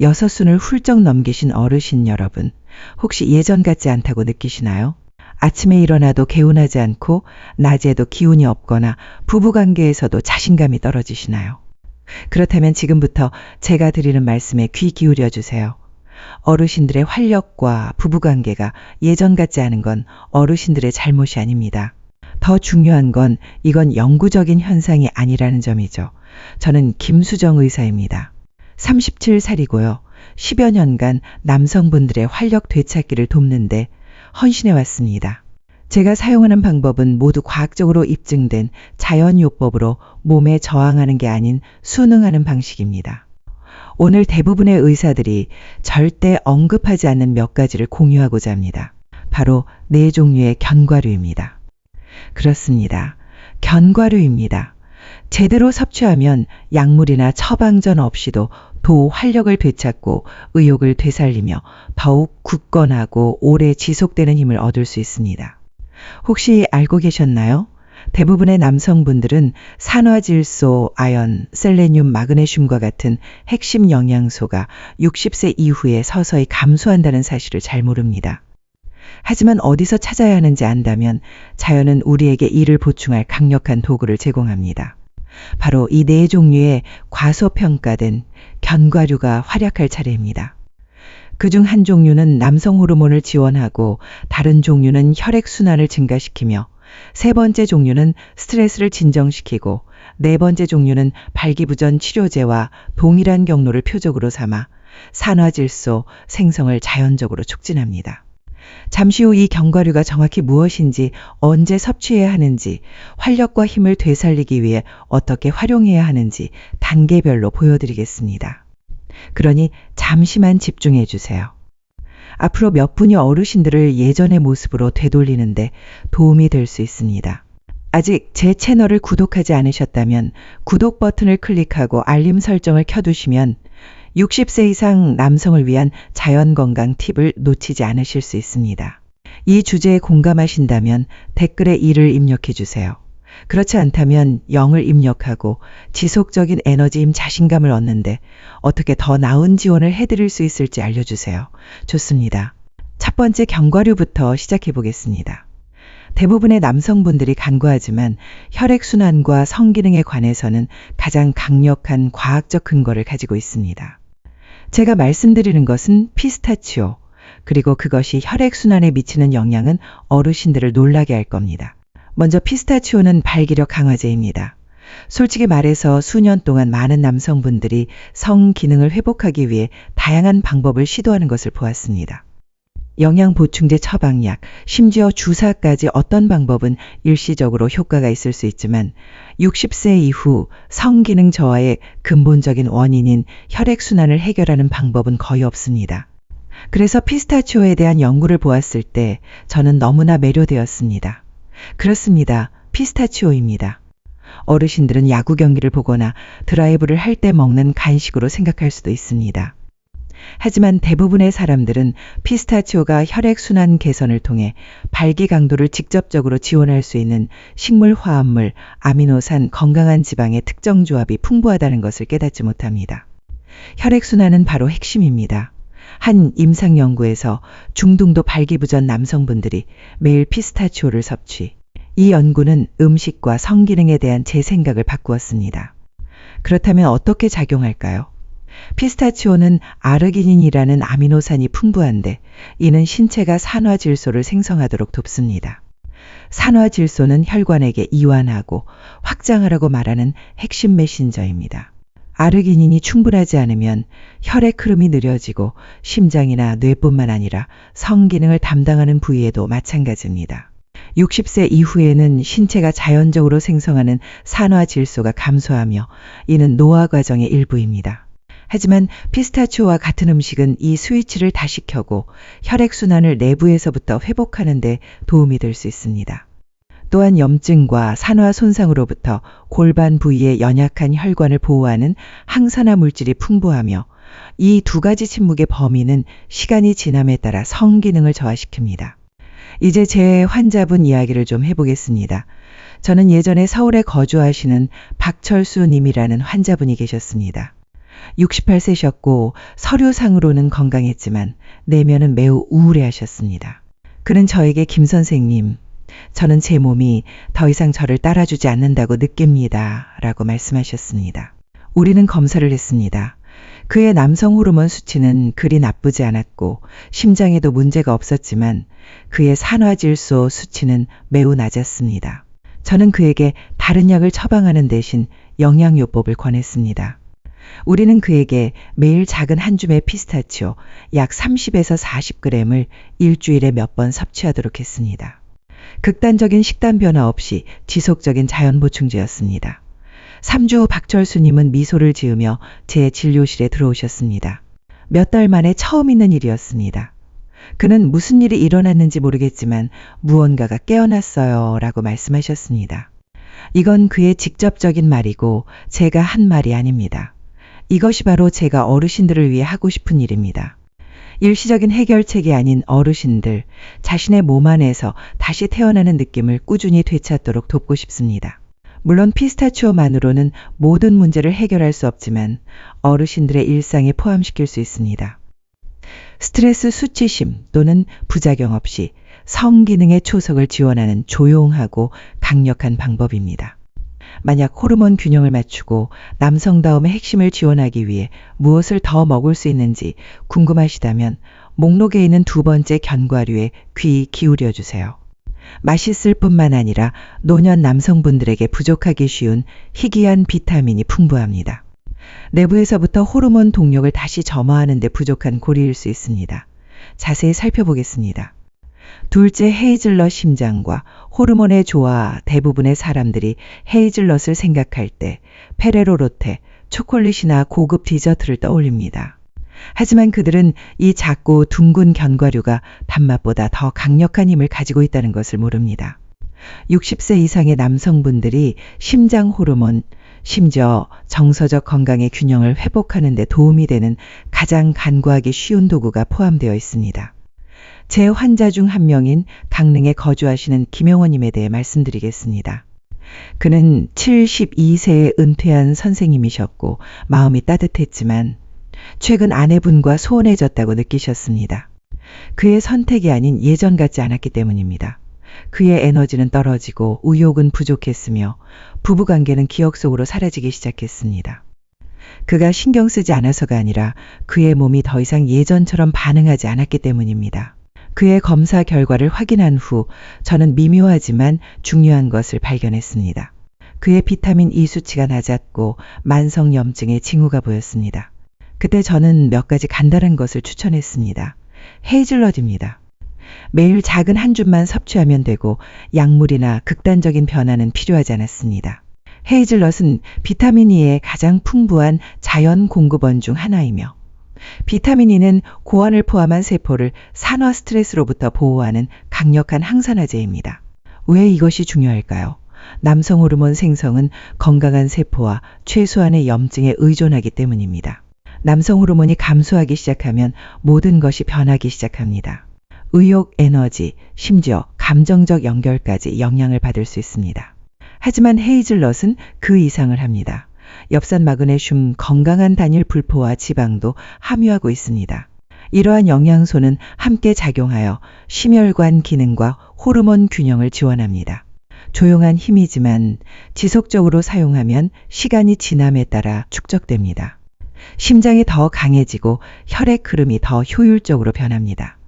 6순을 훌쩍 넘기신 어르신 여러분, 혹시 예전 같지 않다고 느끼시나요? 아침에 일어나도 개운하지 않고 낮에도 기운이 없거나 부부관계에서도 자신감이 떨어지시나요? 그렇다면 지금부터 제가 드리는 말씀에 귀 기울여 주세요. 어르신들의 활력과 부부관계가 예전 같지 않은 건 어르신들의 잘못이 아닙니다. 더 중요한 건 이건 영구적인 현상이 아니라는 점이죠. 저는 김수정 의사입니다. 37살이고요. 10여 년간 남성분들의 활력 되찾기를 돕는데 헌신해 왔습니다. 제가 사용하는 방법은 모두 과학적으로 입증된 자연요법으로 몸에 저항하는 게 아닌 순응하는 방식입니다. 오늘 대부분의 의사들이 절대 언급하지 않는 몇 가지를 공유하고자 합니다. 바로 4종류의 견과류입니다. 그렇습니다. 견과류입니다. 제대로 섭취하면 약물이나 처방전 없이도 활력을 되찾고 의욕을 되살리며 더욱 굳건하고 오래 지속되는 힘을 얻을 수 있습니다. 혹시 알고 계셨나요? 대부분의 남성분들은 산화질소, 아연, 셀레늄, 마그네슘과 같은 핵심 영양소가 60세 이후에 서서히 감소한다는 사실을 잘 모릅니다. 하지만 어디서 찾아야 하는지 안다면 자연은 우리에게 이를 보충할 강력한 도구를 제공합니다. 바로 이 4종류의 과소평가된 견과류가 활약할 차례입니다. 그중 한 종류는 남성 호르몬을 지원하고 다른 종류는 혈액순환을 증가시키며 3번째 종류는 스트레스를 진정시키고 4번째 종류는 발기부전 치료제와 동일한 경로를 표적으로 삼아 산화질소 생성을 자연적으로 촉진합니다. 잠시 후 이 견과류가 정확히 무엇인지, 언제 섭취해야 하는지, 활력과 힘을 되살리기 위해 어떻게 활용해야 하는지 단계별로 보여드리겠습니다. 그러니 잠시만 집중해 주세요. 앞으로 몇 분이 어르신들을 예전의 모습으로 되돌리는데 도움이 될 수 있습니다. 아직 제 채널을 구독하지 않으셨다면 구독 버튼을 클릭하고 알림 설정을 켜두시면 60세 이상 남성을 위한 자연건강 팁을 놓치지 않으실 수 있습니다. 이 주제에 공감하신다면 댓글에 1을 입력해 주세요. 그렇지 않다면 0을 입력하고 지속적인 에너지임 자신감을 얻는데 어떻게 더 나은 지원을 해드릴 수 있을지 알려주세요. 좋습니다. 첫 번째 견과류부터 시작해 보겠습니다. 대부분의 남성분들이 간과하지만 혈액순환과 성기능에 관해서는 가장 강력한 과학적 근거를 가지고 있습니다. 제가 말씀드리는 것은 피스타치오, 그리고 그것이 혈액순환에 미치는 영향은 어르신들을 놀라게 할 겁니다. 먼저 피스타치오는 발기력 강화제입니다. 솔직히 말해서 수년 동안 많은 남성분들이 성기능을 회복하기 위해 다양한 방법을 시도하는 것을 보았습니다. 영양보충제 처방약, 심지어 주사까지 어떤 방법은 일시적으로 효과가 있을 수 있지만 60세 이후 성기능 저하의 근본적인 원인인 혈액순환을 해결하는 방법은 거의 없습니다. 그래서 피스타치오에 대한 연구를 보았을 때 저는 너무나 매료되었습니다. 그렇습니다. 피스타치오입니다. 어르신들은 야구 경기를 보거나 드라이브를 할 때 먹는 간식으로 생각할 수도 있습니다. 하지만 대부분의 사람들은 피스타치오가 혈액순환 개선을 통해 발기 강도를 직접적으로 지원할 수 있는 식물 화합물, 아미노산, 건강한 지방의 특정 조합이 풍부하다는 것을 깨닫지 못합니다. 혈액순환은 바로 핵심입니다. 한 임상 연구에서 중등도 발기부전 남성분들이 매일 피스타치오를 섭취. 이 연구는 음식과 성기능에 대한 제 생각을 바꾸었습니다. 그렇다면 어떻게 작용할까요? 피스타치오는 아르기닌이라는 아미노산이 풍부한데 이는 신체가 산화질소를 생성하도록 돕습니다. 산화질소는 혈관에게 이완하고 확장하라고 말하는 핵심 메신저입니다. 아르기닌이 충분하지 않으면 혈액 흐름이 느려지고 심장이나 뇌뿐만 아니라 성기능을 담당하는 부위에도 마찬가지입니다. 60세 이후에는 신체가 자연적으로 생성하는 산화질소가 감소하며 이는 노화 과정의 일부입니다. 하지만 피스타치오와 같은 음식은 이 스위치를 다시 켜고 혈액순환을 내부에서부터 회복하는 데 도움이 될 수 있습니다. 또한 염증과 산화 손상으로부터 골반 부위의 연약한 혈관을 보호하는 항산화 물질이 풍부하며 이 두 가지 침묵의 범위는 시간이 지남에 따라 성기능을 저하시킵니다. 이제 제 환자분 이야기를 좀 해보겠습니다. 저는 예전에 서울에 거주하시는 박철수 님이라는 환자분이 계셨습니다. 68세셨고 서류상으로는 건강했지만 내면은 매우 우울해하셨습니다. 그는 저에게 김 선생님, 저는 제 몸이 더 이상 저를 따라주지 않는다고 느낍니다. 라고 말씀하셨습니다. 우리는 검사를 했습니다. 그의 남성 호르몬 수치는 그리 나쁘지 않았고 심장에도 문제가 없었지만 그의 산화질소 수치는 매우 낮았습니다. 저는 그에게 다른 약을 처방하는 대신 영양요법을 권했습니다. 우리는 그에게 매일 작은 한 줌의 피스타치오 약 30에서 40g을 일주일에 몇 번 섭취하도록 했습니다. 극단적인 식단 변화 없이 지속적인 자연 보충제였습니다. 3주 후 박철수님은 미소를 지으며 제 진료실에 들어오셨습니다. 몇 달 만에 처음 있는 일이었습니다. 그는 무슨 일이 일어났는지 모르겠지만 무언가가 깨어났어요 라고 말씀하셨습니다. 이건 그의 직접적인 말이고 제가 한 말이 아닙니다. 이것이 바로 제가 어르신들을 위해 하고 싶은 일입니다. 일시적인 해결책이 아닌 어르신들, 자신의 몸 안에서 다시 태어나는 느낌을 꾸준히 되찾도록 돕고 싶습니다. 물론 피스타치오만으로는 모든 문제를 해결할 수 없지만 어르신들의 일상에 포함시킬 수 있습니다. 스트레스 수치심 또는 부작용 없이 성기능의 초석을 지원하는 조용하고 강력한 방법입니다. 만약 호르몬 균형을 맞추고 남성다움의 핵심을 지원하기 위해 무엇을 더 먹을 수 있는지 궁금하시다면 목록에 있는 두 번째 견과류에 귀 기울여 주세요. 맛있을 뿐만 아니라 노년 남성분들에게 부족하기 쉬운 희귀한 비타민이 풍부합니다. 내부에서부터 호르몬 동력을 다시 점화하는 데 부족한 고리일 수 있습니다. 자세히 살펴보겠습니다. 둘째, 헤이즐넛 심장과 호르몬의 조화. 대부분의 사람들이 헤이즐넛을 생각할 때 페레로 로테, 초콜릿이나 고급 디저트를 떠올립니다. 하지만 그들은 이 작고 둥근 견과류가 단맛보다 더 강력한 힘을 가지고 있다는 것을 모릅니다. 60세 이상의 남성분들이 심장 호르몬, 심지어 정서적 건강의 균형을 회복하는 데 도움이 되는 가장 간과하기 쉬운 도구가 포함되어 있습니다. 제 환자 중 한 명인 강릉에 거주하시는 김영호님에 대해 말씀드리겠습니다. 그는 72세에 은퇴한 선생님이셨고 마음이 따뜻했지만 최근 아내분과 소원해졌다고 느끼셨습니다. 그의 선택이 아닌 예전 같지 않았기 때문입니다. 그의 에너지는 떨어지고 의욕은 부족했으며 부부관계는 기억 속으로 사라지기 시작했습니다. 그가 신경 쓰지 않아서가 아니라 그의 몸이 더 이상 예전처럼 반응하지 않았기 때문입니다. 그의 검사 결과를 확인한 후 저는 미묘하지만 중요한 것을 발견했습니다. 그의 비타민 E 수치가 낮았고 만성염증의 징후가 보였습니다. 그때 저는 몇 가지 간단한 것을 추천했습니다. 헤이즐넛입니다. 매일 작은 한 줌만 섭취하면 되고 약물이나 극단적인 변화는 필요하지 않았습니다. 헤이즐넛은 비타민 E의 가장 풍부한 자연 공급원 중 하나이며 비타민 E는 고환을 포함한 세포를 산화 스트레스로부터 보호하는 강력한 항산화제입니다. 왜 이것이 중요할까요? 남성 호르몬 생성은 건강한 세포와 최소한의 염증에 의존하기 때문입니다. 남성 호르몬이 감소하기 시작하면 모든 것이 변하기 시작합니다. 의욕, 에너지, 심지어 감정적 연결까지 영향을 받을 수 있습니다. 하지만 헤이즐넛은 그 이상을 합니다. 엽산 마그네슘, 건강한 단일 불포화 지방도 함유하고 있습니다. 이러한 영양소는 함께 작용하여 심혈관 기능과 호르몬 균형을 지원합니다. 조용한 힘이지만 지속적으로 사용하면 시간이 지남에 따라 축적됩니다. 심장이 더 강해지고 혈액 흐름이 더 효율적으로 변합니다.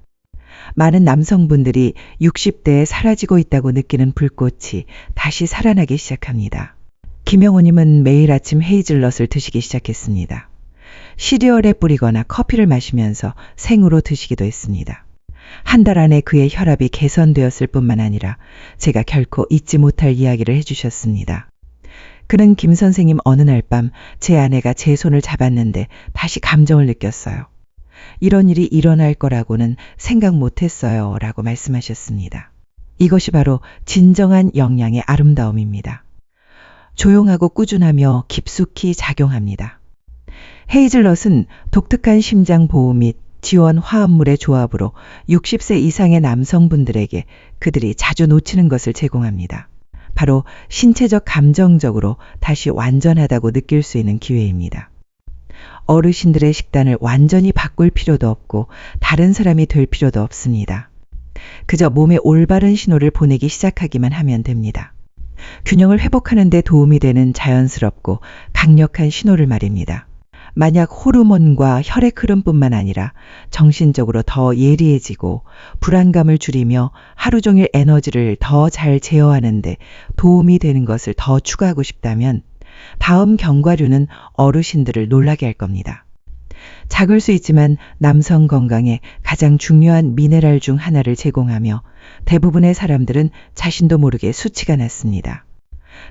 많은 남성분들이 60대에 사라지고 있다고 느끼는 불꽃이 다시 살아나기 시작합니다. 김영호님은 매일 아침 헤이즐넛을 드시기 시작했습니다. 시리얼에 뿌리거나 커피를 마시면서 생으로 드시기도 했습니다. 한 달 안에 그의 혈압이 개선되었을 뿐만 아니라 제가 결코 잊지 못할 이야기를 해주셨습니다. 그는 김 선생님 어느 날 밤 제 아내가 제 손을 잡았는데 다시 감정을 느꼈어요. 이런 일이 일어날 거라고는 생각 못했어요 라고 말씀하셨습니다. 이것이 바로 진정한 영양의 아름다움입니다. 조용하고 꾸준하며 깊숙이 작용합니다. 헤이즐넛은 독특한 심장 보호 및 지원 화합물의 조합으로 60세 이상의 남성분들에게 그들이 자주 놓치는 것을 제공합니다. 바로 신체적 감정적으로 다시 완전하다고 느낄 수 있는 기회입니다. 어르신들의 식단을 완전히 바꿀 필요도 없고 다른 사람이 될 필요도 없습니다. 그저 몸에 올바른 신호를 보내기 시작하기만 하면 됩니다. 균형을 회복하는 데 도움이 되는 자연스럽고 강력한 신호를 말입니다. 만약 호르몬과 혈액 흐름뿐만 아니라 정신적으로 더 예리해지고 불안감을 줄이며 하루 종일 에너지를 더 잘 제어하는 데 도움이 되는 것을 더 추가하고 싶다면 다음 견과류는 어르신들을 놀라게 할 겁니다. 작을 수 있지만 남성 건강에 가장 중요한 미네랄 중 하나를 제공하며 대부분의 사람들은 자신도 모르게 수치가 났습니다.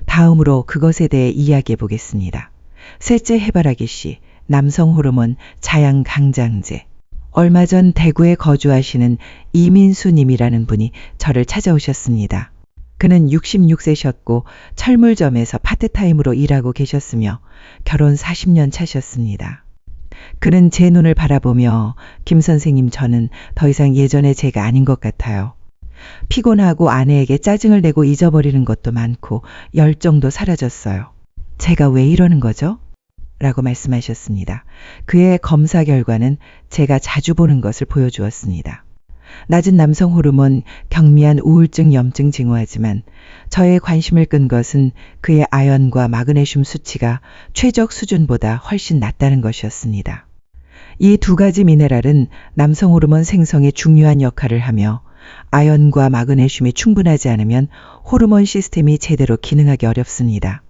다음으로 그것에 대해 이야기해 보겠습니다. 셋째 해바라기 씨, 남성 호르몬 자양 강장제. 얼마 전 대구에 거주하시는 이민수 님이라는 분이 저를 찾아오셨습니다. 그는 66세셨고 철물점에서 파트타임으로 일하고 계셨으며 결혼 40년 차셨습니다. 그는 제 눈을 바라보며 김 선생님, 저는 더 이상 예전의 제가 아닌 것 같아요. 피곤하고 아내에게 짜증을 내고 잊어버리는 것도 많고 열정도 사라졌어요. 제가 왜 이러는 거죠? 라고 말씀하셨습니다. 그의 검사 결과는 제가 자주 보는 것을 보여주었습니다. 낮은 남성 호르몬, 경미한 우울증, 염증 징후하지만 저의 관심을 끈 것은 그의 아연과 마그네슘 수치가 최적 수준보다 훨씬 낮다는 것이었습니다. 이 두 가지 미네랄은 남성 호르몬 생성에 중요한 역할을 하며 아연과 마그네슘이 충분하지 않으면 호르몬 시스템이 제대로 기능하기 어렵습니다.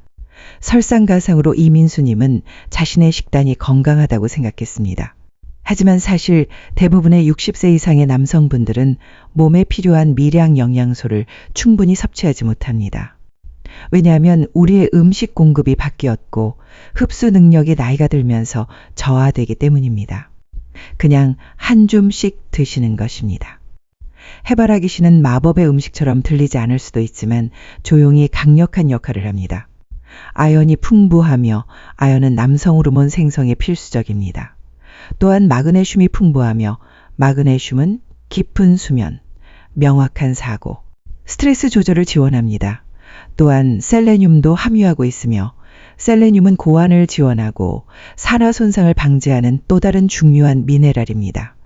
설상가상으로 이민수님은 자신의 식단이 건강하다고 생각했습니다. 하지만 사실 대부분의 60세 이상의 남성분들은 몸에 필요한 미량 영양소를 충분히 섭취하지 못합니다. 왜냐하면 우리의 음식 공급이 바뀌었고 흡수 능력이 나이가 들면서 저하되기 때문입니다. 그냥 한 줌씩 드시는 것입니다. 해바라기 씨는 마법의 음식처럼 들리지 않을 수도 있지만 조용히 강력한 역할을 합니다. 아연이 풍부하며 아연은 남성 호르몬 생성에 필수적입니다. 또한 마그네슘이 풍부하며 마그네슘은 깊은 수면, 명확한 사고, 스트레스 조절을 지원합니다. 또한 셀레늄도 함유하고 있으며 셀레늄은 고환을 지원하고 산화 손상을 방지하는 또 다른 중요한 미네랄입니다.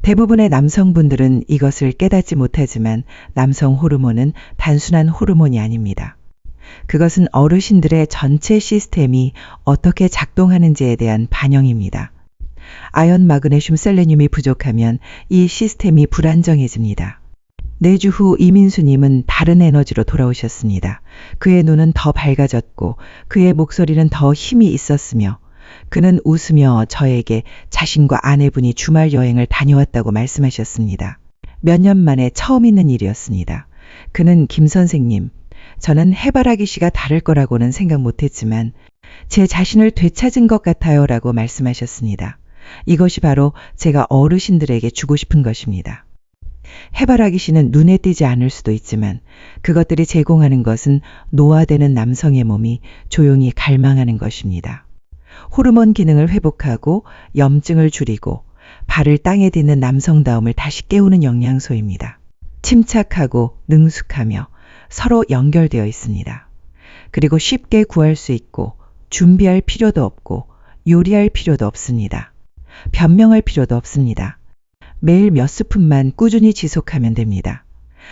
대부분의 남성분들은 이것을 깨닫지 못하지만 남성 호르몬은 단순한 호르몬이 아닙니다. 그것은 어르신들의 전체 시스템이 어떻게 작동하는지에 대한 반영입니다. 아연, 마그네슘, 셀레늄이 부족하면 이 시스템이 불안정해집니다. 4주 후 이민수님은 다른 에너지로 돌아오셨습니다. 그의 눈은 더 밝아졌고 그의 목소리는 더 힘이 있었으며 그는 웃으며 저에게 자신과 아내분이 주말 여행을 다녀왔다고 말씀하셨습니다. 몇 년 만에 처음 있는 일이었습니다. 그는 김 선생님, 저는 해바라기 씨가 다를 거라고는 생각 못했지만 제 자신을 되찾은 것 같아요 라고 말씀하셨습니다. 이것이 바로 제가 어르신들에게 주고 싶은 것입니다. 해바라기 씨는 눈에 띄지 않을 수도 있지만 그것들이 제공하는 것은 노화되는 남성의 몸이 조용히 갈망하는 것입니다. 호르몬 기능을 회복하고 염증을 줄이고 발을 땅에 딛는 남성다움을 다시 깨우는 영양소입니다. 침착하고 능숙하며 서로 연결되어 있습니다. 그리고 쉽게 구할 수 있고 준비할 필요도 없고 요리할 필요도 없습니다. 변명할 필요도 없습니다. 매일 몇 스푼만 꾸준히 지속하면 됩니다.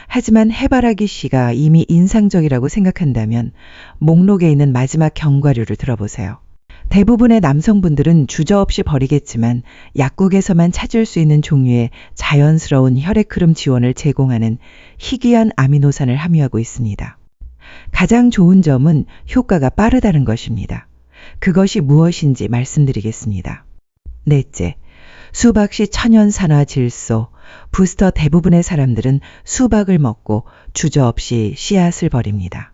하지만 해바라기 씨가 이미 인상적이라고 생각한다면 목록에 있는 마지막 견과류를 들어보세요. 대부분의 남성분들은 주저없이 버리겠지만 약국에서만 찾을 수 있는 종류의 자연스러운 혈액 흐름 지원을 제공하는 희귀한 아미노산을 함유하고 있습니다. 가장 좋은 점은 효과가 빠르다는 것입니다. 그것이 무엇인지 말씀드리겠습니다. 넷째, 수박씨 천연산화질소. 부스터. 대부분의 사람들은 수박을 먹고 주저없이 씨앗을 버립니다.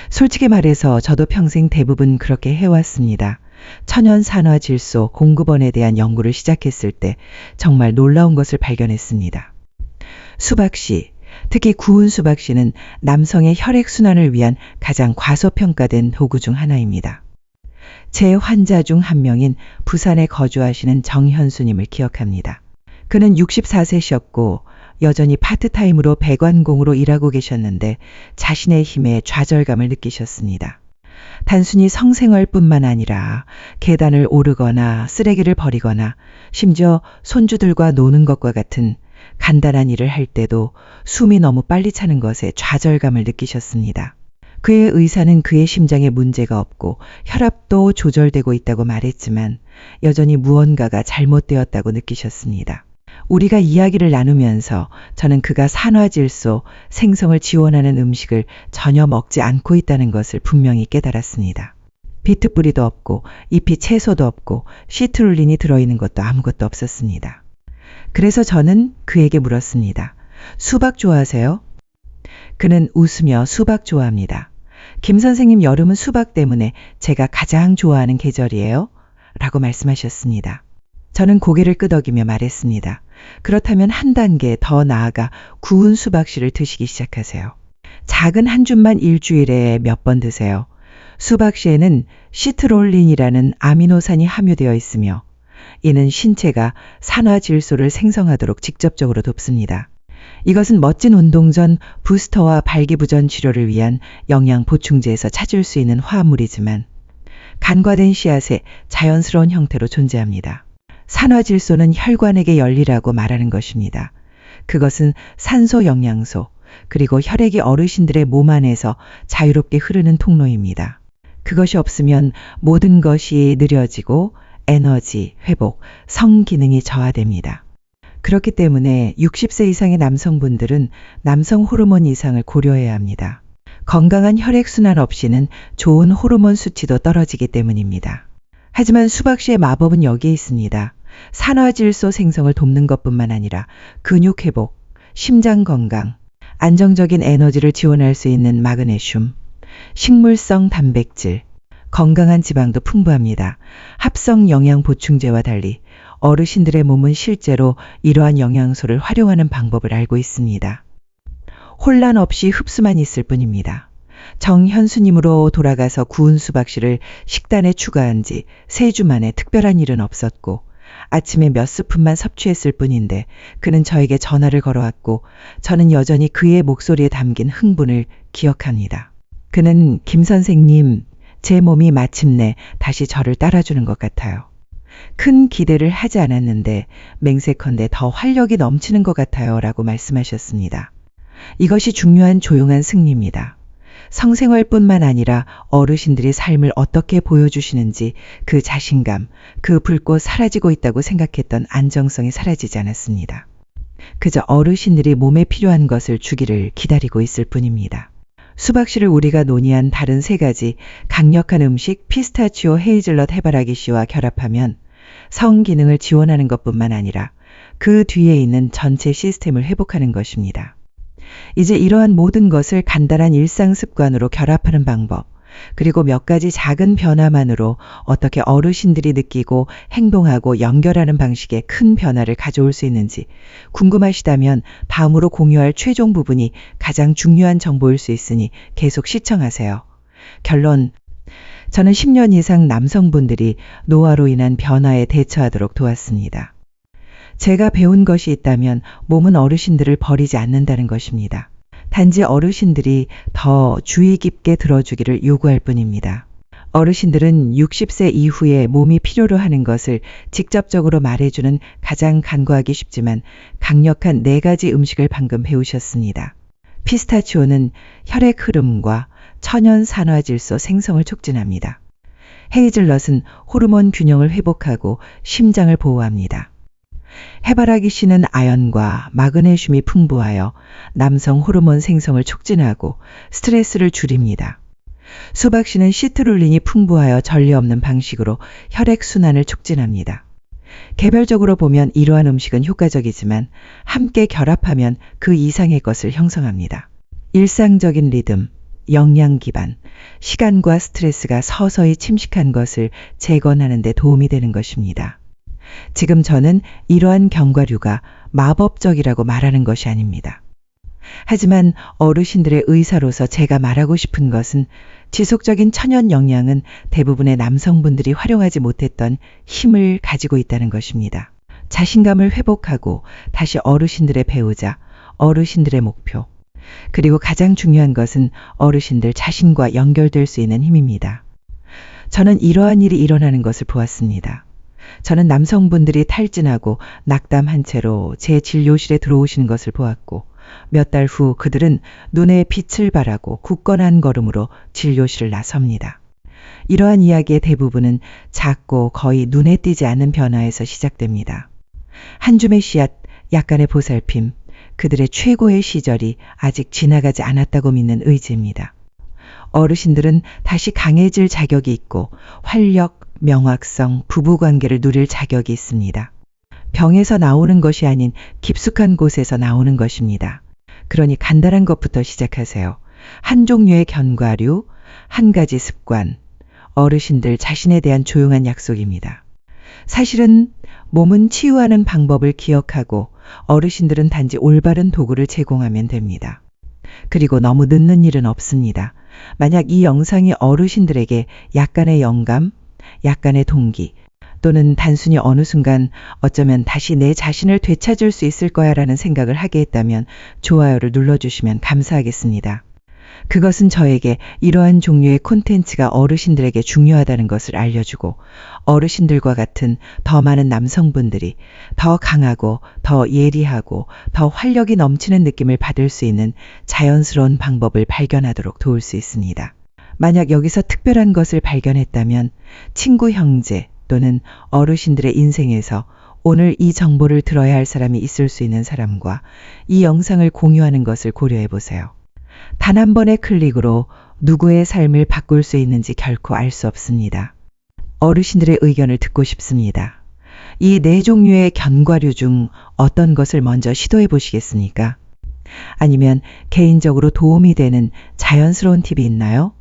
솔직히 말해서 저도 평생 대부분 그렇게 해왔습니다. 천연산화질소 공급원에 대한 연구를 시작했을 때 정말 놀라운 것을 발견했습니다. 수박씨, 특히 구운 수박씨는 남성의 혈액순환을 위한 가장 과소평가된 도구 중 하나입니다. 제 환자 중 한 명인 부산에 거주하시는 정현수님을 기억합니다. 그는 64세셨고 여전히 파트타임으로 배관공으로 일하고 계셨는데 자신의 힘에 좌절감을 느끼셨습니다. 단순히 성생활뿐만 아니라 계단을 오르거나 쓰레기를 버리거나 심지어 손주들과 노는 것과 같은 간단한 일을 할 때도 숨이 너무 빨리 차는 것에 좌절감을 느끼셨습니다. 그의 의사는 그의 심장에 문제가 없고 혈압도 조절되고 있다고 말했지만 여전히 무언가가 잘못되었다고 느끼셨습니다. 우리가 이야기를 나누면서 저는 그가 산화질소, 생성을 지원하는 음식을 전혀 먹지 않고 있다는 것을 분명히 깨달았습니다. 비트 뿌리도 없고 잎이 채소도 없고 시트룰린이 들어있는 것도 아무것도 없었습니다. 그래서 저는 그에게 물었습니다. 수박 좋아하세요? 그는 웃으며 수박 좋아합니다. 김 선생님, 여름은 수박 때문에 제가 가장 좋아하는 계절이에요? 라고 말씀하셨습니다. 저는 고개를 끄덕이며 말했습니다. 그렇다면 한 단계 더 나아가 구운 수박씨를 드시기 시작하세요. 작은 한 줌만 일주일에 몇 번 드세요. 수박씨에는 시트롤린이라는 아미노산이 함유되어 있으며 이는 신체가 산화질소를 생성하도록 직접적으로 돕습니다. 이것은 멋진 운동 전 부스터와 발기부전 치료를 위한 영양 보충제에서 찾을 수 있는 화합물이지만 간과된 씨앗의 자연스러운 형태로 존재합니다. 산화질소는 혈관에게 열리라고 말하는 것입니다. 그것은 산소 영양소, 그리고 혈액이 어르신들의 몸 안에서 자유롭게 흐르는 통로입니다. 그것이 없으면 모든 것이 느려지고 에너지, 회복, 성 기능이 저하됩니다. 그렇기 때문에 60세 이상의 남성분들은 남성 호르몬 이상을 고려해야 합니다. 건강한 혈액순환 없이는 좋은 호르몬 수치도 떨어지기 때문입니다. 하지만 수박씨의 마법은 여기에 있습니다. 산화질소 생성을 돕는 것뿐만 아니라 근육 회복, 심장 건강, 안정적인 에너지를 지원할 수 있는 마그네슘, 식물성 단백질, 건강한 지방도 풍부합니다. 합성 영양 보충제와 달리 어르신들의 몸은 실제로 이러한 영양소를 활용하는 방법을 알고 있습니다. 혼란 없이 흡수만 있을 뿐입니다. 정현수님으로 돌아가서 구운 수박씨를 식단에 추가한 지 3주 만에 특별한 일은 없었고 아침에 몇 스푼만 섭취했을 뿐인데 그는 저에게 전화를 걸어왔고 저는 여전히 그의 목소리에 담긴 흥분을 기억합니다. 그는 김 선생님, 제 몸이 마침내 다시 저를 따라주는 것 같아요. 큰 기대를 하지 않았는데 맹세컨대 더 활력이 넘치는 것 같아요 라고 말씀하셨습니다. 이것이 중요한 조용한 승리입니다. 성생활뿐만 아니라 어르신들이 삶을 어떻게 보여주시는지 그 자신감, 그 불꽃 사라지고 있다고 생각했던 안정성이 사라지지 않았습니다. 그저 어르신들이 몸에 필요한 것을 주기를 기다리고 있을 뿐입니다. 수박씨를 우리가 논의한 다른 3가지 강력한 음식 피스타치오 헤이즐넛 해바라기 씨와 결합하면 성 기능을 지원하는 것뿐만 아니라 그 뒤에 있는 전체 시스템을 회복하는 것입니다. 이제 이러한 모든 것을 간단한 일상 습관으로 결합하는 방법, 그리고 몇 가지 작은 변화만으로 어떻게 어르신들이 느끼고 행동하고 연결하는 방식에 큰 변화를 가져올 수 있는지 궁금하시다면 다음으로 공유할 최종 부분이 가장 중요한 정보일 수 있으니 계속 시청하세요. 결론, 저는 10년 이상 남성분들이 노화로 인한 변화에 대처하도록 도왔습니다. 제가 배운 것이 있다면 몸은 어르신들을 버리지 않는다는 것입니다. 단지 어르신들이 더 주의 깊게 들어주기를 요구할 뿐입니다. 어르신들은 60세 이후에 몸이 필요로 하는 것을 직접적으로 말해주는 가장 간과하기 쉽지만 강력한 4가지 음식을 방금 배우셨습니다. 피스타치오는 혈액 흐름과 천연 산화질소 생성을 촉진합니다. 헤이즐넛은 호르몬 균형을 회복하고 심장을 보호합니다. 해바라기 씨는 아연과 마그네슘이 풍부하여 남성 호르몬 생성을 촉진하고 스트레스를 줄입니다. 수박 씨는 시트룰린이 풍부하여 전례 없는 방식으로 혈액순환을 촉진합니다. 개별적으로 보면 이러한 음식은 효과적이지만 함께 결합하면 그 이상의 것을 형성합니다. 일상적인 리듬, 영양 기반, 시간과 스트레스가 서서히 침식한 것을 재건하는 데 도움이 되는 것입니다. 지금 저는 이러한 견과류가 마법적이라고 말하는 것이 아닙니다. 하지만 어르신들의 의사로서 제가 말하고 싶은 것은 지속적인 천연 영양은 대부분의 남성분들이 활용하지 못했던 힘을 가지고 있다는 것입니다. 자신감을 회복하고 다시 어르신들의 배우자, 어르신들의 목표, 그리고 가장 중요한 것은 어르신들 자신과 연결될 수 있는 힘입니다. 저는 이러한 일이 일어나는 것을 보았습니다. 저는 남성분들이 탈진하고 낙담한 채로 제 진료실에 들어오시는 것을 보았고, 몇 달 후 그들은 눈에 빛을 발하고 굳건한 걸음으로 진료실을 나섭니다. 이러한 이야기의 대부분은 작고 거의 눈에 띄지 않는 변화에서 시작됩니다. 한 줌의 씨앗, 약간의 보살핌, 그들의 최고의 시절이 아직 지나가지 않았다고 믿는 의지입니다. 어르신들은 다시 강해질 자격이 있고 활력, 명확성, 부부관계를 누릴 자격이 있습니다. 병에서 나오는 것이 아닌 깊숙한 곳에서 나오는 것입니다. 그러니 간단한 것부터 시작하세요. 한 종류의 견과류, 한 가지 습관, 어르신들 자신에 대한 조용한 약속입니다. 사실은 몸은 치유하는 방법을 기억하고 어르신들은 단지 올바른 도구를 제공하면 됩니다. 그리고 너무 늦는 일은 없습니다. 만약 이 영상이 어르신들에게 약간의 영감, 약간의 동기, 또는 단순히 어느 순간 어쩌면 다시 내 자신을 되찾을 수 있을 거야 라는 생각을 하게 했다면 좋아요를 눌러주시면 감사하겠습니다. 그것은 저에게 이러한 종류의 콘텐츠가 어르신들에게 중요하다는 것을 알려주고 어르신들과 같은 더 많은 남성분들이 더 강하고 더 예리하고 더 활력이 넘치는 느낌을 받을 수 있는 자연스러운 방법을 발견하도록 도울 수 있습니다. 만약 여기서 특별한 것을 발견했다면 친구, 형제 또는 어르신들의 인생에서 오늘 이 정보를 들어야 할 사람이 있을 수 있는 사람과 이 영상을 공유하는 것을 고려해 보세요. 단 한 번의 클릭으로 누구의 삶을 바꿀 수 있는지 결코 알 수 없습니다. 어르신들의 의견을 듣고 싶습니다. 이 네 종류의 견과류 중 어떤 것을 먼저 시도해 보시겠습니까? 아니면 개인적으로 도움이 되는 자연스러운 팁이 있나요?